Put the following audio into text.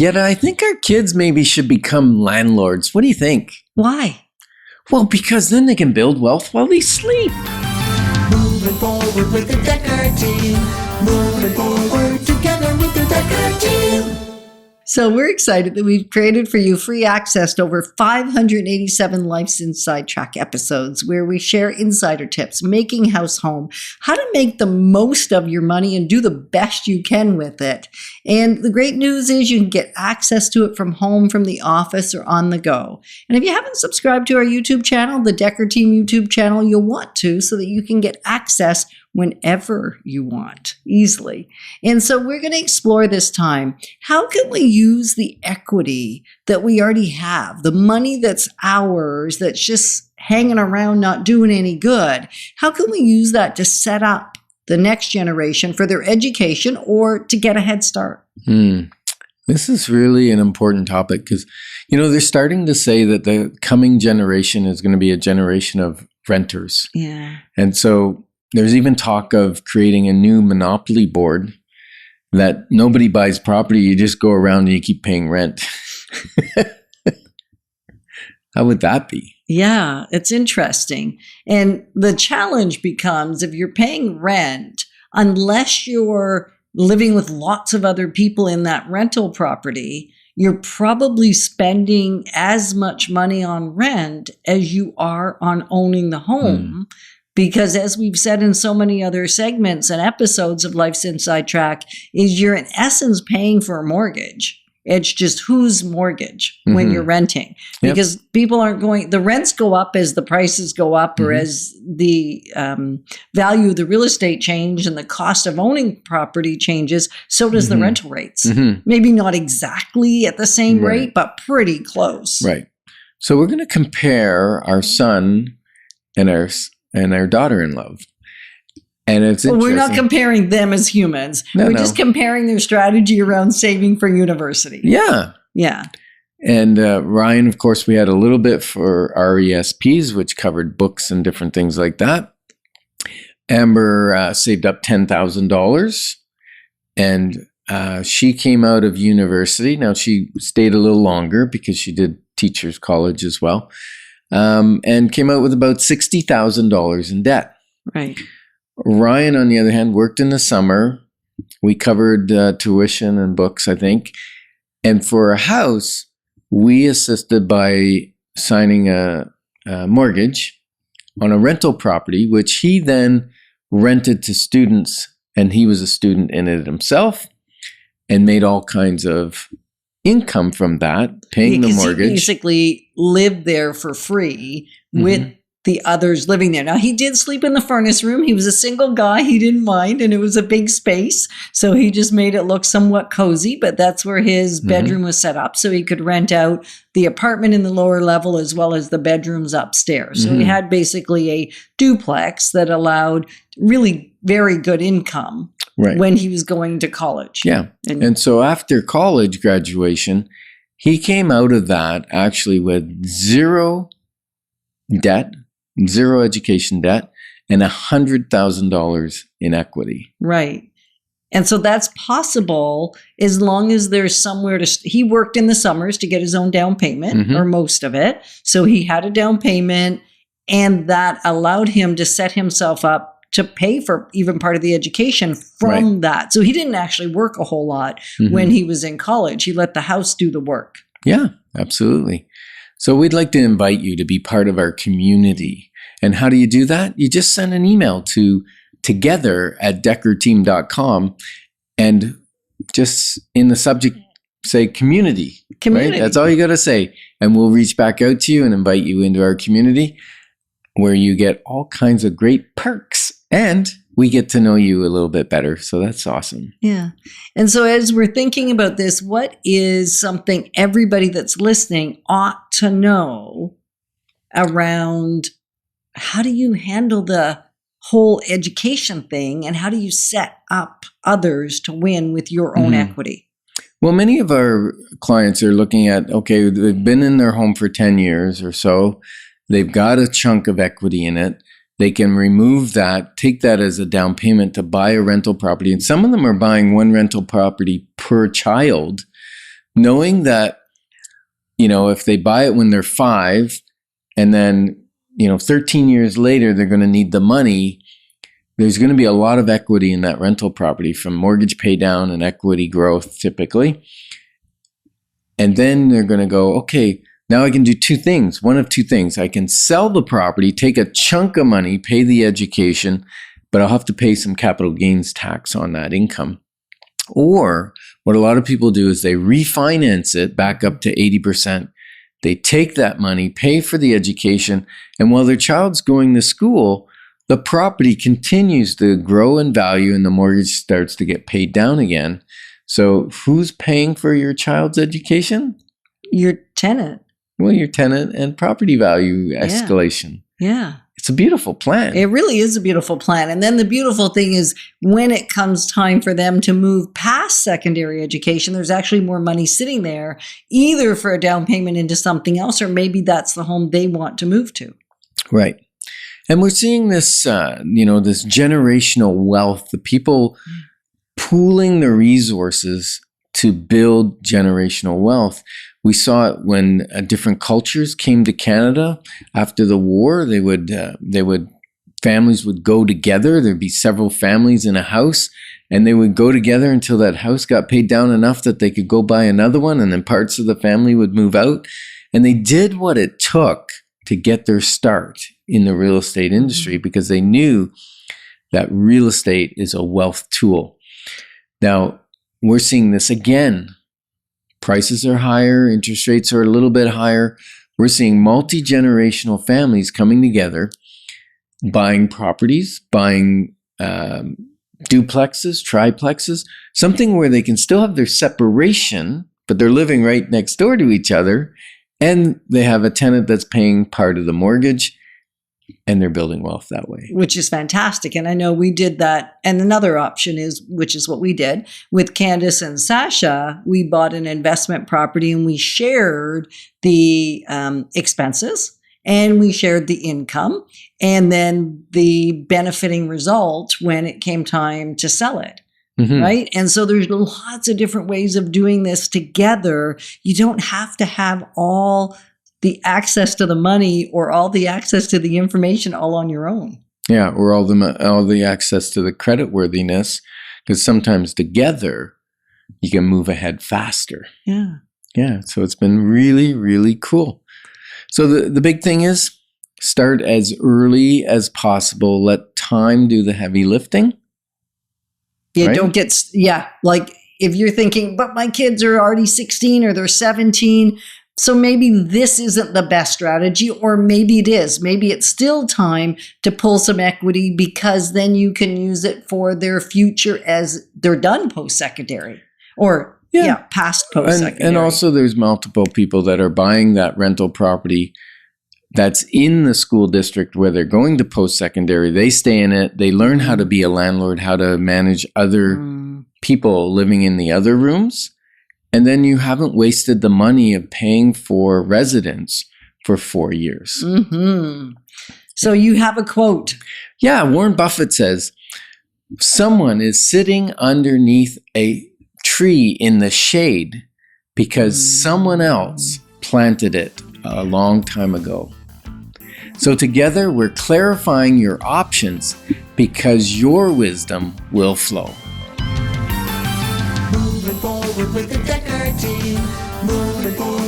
Yet I think our kids maybe should become landlords. What do you think? Why? Well, because then they can build wealth while they sleep. Moving forward with the Decker team. Moving forward together with the Decker team. So we're excited that we've created for you free access to over 587 Life's Inside Track episodes where we share insider tips, making house home, how to make the most of your money and do the best you can with it. And the great news is you can get access to it from home, from the office, or on the go. And if you haven't subscribed to our YouTube channel, the Decker Team YouTube channel, you'll want to so that you can get access whenever you want, easily. And so we're going to explore this time, how can we use the equity that we already have, the money that's ours, that's just hanging around not doing any good? How can we use that to set up the next generation for their education or to get a head start? This is really an important topic because, they're starting to say that the coming generation is going to be a generation of renters. Yeah. And so there's even talk of creating a new monopoly board that nobody buys property. You just go around and you keep paying rent. How would that be? Yeah, it's interesting. And the challenge becomes if you're paying rent, unless you're living with lots of other people in that rental property, you're probably spending as much money on rent as you are on owning the home. Because as we've said in so many other segments and episodes of Life's Inside Track, is you're in essence paying for a mortgage. It's just whose mortgage when you're renting. Because people aren't going, the rents go up as the prices go up or as the value of the real estate change and the cost of owning property changes, so does the rental rates. Maybe not exactly at the same rate, but pretty close. Right. So we're going to compare our son and our daughter-in-law. And it's interesting. We're not comparing them as humans. We're just comparing their strategy around saving for university. Yeah. Yeah. And Ryan, of course, we had a little bit for RESPs, which covered books and different things like that. Amber saved up $10,000 and she came out of university. Now, she stayed a little longer because she did teacher's college as well. And came out with about $60,000 in debt. Right. Ryan, on the other hand, worked in the summer. We covered tuition and books, I think. And for a house, we assisted by signing a mortgage on a rental property, which he then rented to students. And he was a student in it himself and made all kinds of income from that, paying the mortgage. He basically lived there for free with the others living there. Now, he did sleep in the furnace room. He was a single guy. He didn't mind, and it was a big space. So he just made it look somewhat cozy, but that's where his bedroom was set up. So he could rent out the apartment in the lower level as well as the bedrooms upstairs. So he had basically a duplex that allowed really very good income. Right. When he was going to college. Yeah. And so after college graduation, he came out of that actually with zero debt, zero education debt, and $100,000 in equity. Right. And so that's possible as long as there's somewhere to, he worked in the summers to get his own down payment or most of it. So he had a down payment and that allowed him to set himself up to pay for even part of the education from that. So he didn't actually work a whole lot when he was in college. He let the house do the work. Yeah, absolutely. So we'd like to invite you to be part of our community. And how do you do that? You just send an email to together@deckerteam.com and just in the subject say community. Right? That's all you got to say. And we'll reach back out to you and invite you into our community where you get all kinds of great perks. And we get to know you a little bit better. So that's awesome. Yeah. And so as we're thinking about this, what is something everybody that's listening ought to know around how do you handle the whole education thing and how do you set up others to win with your own equity? Well, many of our clients are looking at, okay, they've been in their home for 10 years or so. They've got a chunk of equity in it. They can remove that, take that as a down payment to buy a rental property. And some of them are buying one rental property per child knowing that, if they buy it when they're 5 and then, 13 years later, they're going to need the money, there's going to be a lot of equity in that rental property from mortgage pay down and equity growth typically. And then they're going to go, okay, now I can do two things. One of two things. I can sell the property, take a chunk of money, pay the education, but I'll have to pay some capital gains tax on that income. Or what a lot of people do is they refinance it back up to 80%. They take that money, pay for the education, and while their child's going to school, the property continues to grow in value and the mortgage starts to get paid down again. So who's paying for your child's education? Your tenant. Well, your tenant and property value escalation. Yeah. It's a beautiful plan. It really is a beautiful plan. And then the beautiful thing is when it comes time for them to move past secondary education, there's actually more money sitting there, either for a down payment into something else, or maybe that's the home they want to move to. Right. And we're seeing this, this generational wealth, the people pooling their resources to build generational wealth. We saw it when different cultures came to Canada after the war. Families would go together. There'd be several families in a house, and they would go together until that house got paid down enough that they could go buy another one, and then parts of the family would move out. And they did what it took to get their start in the real estate industry because they knew that real estate is a wealth tool. Now, we're seeing this again. Prices are higher, interest rates are a little bit higher. We're seeing multi-generational families coming together, buying properties, buying duplexes, triplexes, something where they can still have their separation, but they're living right next door to each other, and they have a tenant that's paying part of the mortgage, and they're building wealth that way. Which is fantastic. And I know we did that. And another option which is what we did with Candace and Sasha, we bought an investment property and we shared the expenses and we shared the income and then the benefiting result when it came time to sell it. Mm-hmm. Right. And so there's lots of different ways of doing this together. You don't have to have all the access to the money or all the access to the information all on your own. Yeah, or all the access to the creditworthiness, because sometimes together you can move ahead faster. Yeah. Yeah, so it's been really, really cool. So the big thing is start as early as possible. Let time do the heavy lifting. Yeah, right? Don't get, like if you're thinking, but my kids are already 16 or they're 17, so maybe this isn't the best strategy, or maybe it is. Maybe it's still time to pull some equity because then you can use it for their future as they're done post-secondary or past post-secondary. And also there's multiple people that are buying that rental property that's in the school district where they're going to post-secondary. They stay in it. They learn how to be a landlord, how to manage other people living in the other rooms. And then you haven't wasted the money of paying for residents for 4 years. Mm-hmm. So you have a quote. Yeah, Warren Buffett says, someone is sitting underneath a tree in the shade because someone else planted it a long time ago. So together we're clarifying your options because your wisdom will flow. Moving forward with the Decker team. Moving forward.